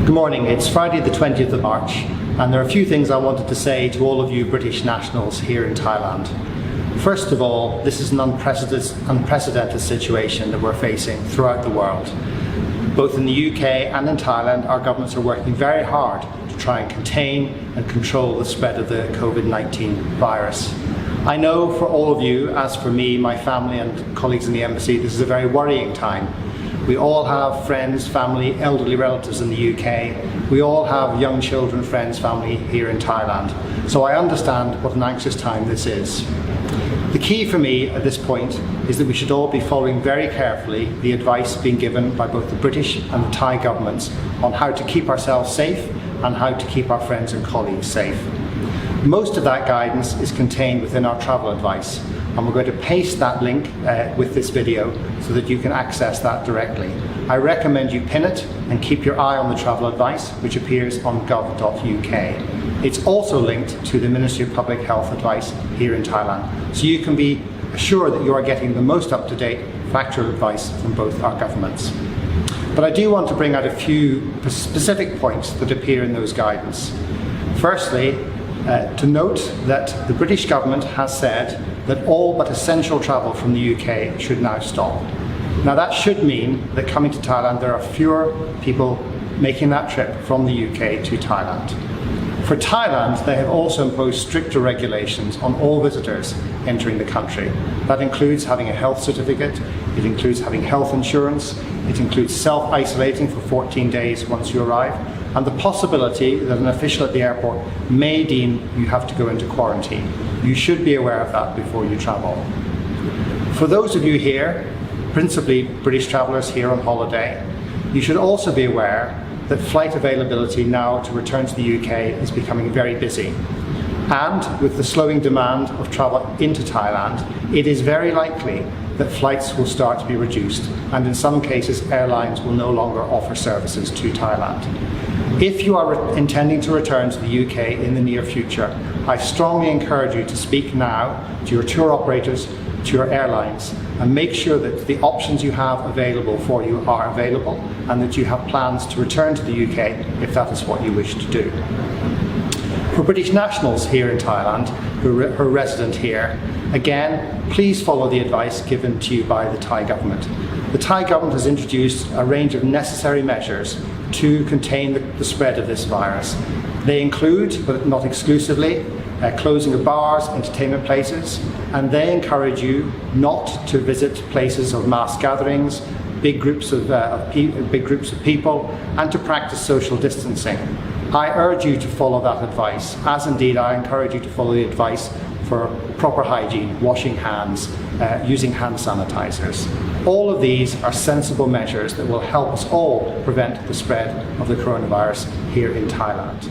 Good morning. It's Friday the 20th of March, and there are a few things I wanted to say to all of you British nationals here in Thailand. First of all, this is an unprecedented situation that we're facing throughout the world. Both in the UK and in Thailand, our governments are working very hard to try and contain and control the spread of the COVID-19 virus. I know for all of you, as for me, my family and colleagues in the embassy, this is a very worrying time. We all have friends, family, elderly relatives in the UK. We all have young children, friends, family here in Thailand. So I understand what an anxious time this is. The key for me at this point is that we should all be following very carefully the advice being given by both the British and the Thai governments on how to keep ourselves safe and how to keep our friends and colleagues safe. Most of that guidance is contained within our travel advice, and we're going to paste that link with this video so that you can access that directly. I recommend you pin it and keep your eye on the travel advice, which appears on gov.uk. It's also linked to the Ministry of Public Health advice here in Thailand, so you can be assured that you are getting the most up-to-date factual advice from both our governments. But I do want to bring out a few specific points that appear in those guidance. Firstly, to note that the British government has said that all but essential travel from the UK should now stop. Now that should mean that coming to Thailand there are fewer people making that trip from the UK to Thailand. For Thailand, they have also imposed stricter regulations on all visitors entering the country. That includes having a health certificate, it includes having health insurance, it includes self-isolating for 14 days once you arrive, and the possibility that an official at the airport may deem you have to go into quarantine. You should be aware of that before you travel. For those of you here, principally British travellers here on holiday, you should also be aware that flight availability now to return to the UK is becoming very busy. And with the slowing demand of travel into Thailand, it is very likely that flights will start to be reduced, and in some cases airlines will no longer offer services to Thailand. If you are intending to return to the UK in the near future, I strongly encourage you to speak now to your tour operators, to your airlines, and make sure that the options you have available for you are available and that you have plans to return to the UK if that is what you wish to do. For British nationals here in Thailand who are resident here, again, please follow the advice given to you by the Thai government. The Thai government has introduced a range of necessary measures to contain the spread of this virus. They include, but not exclusively, closing of bars, entertainment places, and they encourage you not to visit places of mass gatherings, big groups of people, and to practice social distancing. I urge you to follow that advice, as indeed I encourage you to follow the advice for proper hygiene, washing hands, using hand sanitizers. All of these are sensible measures that will help us all prevent the spread of the coronavirus here in Thailand.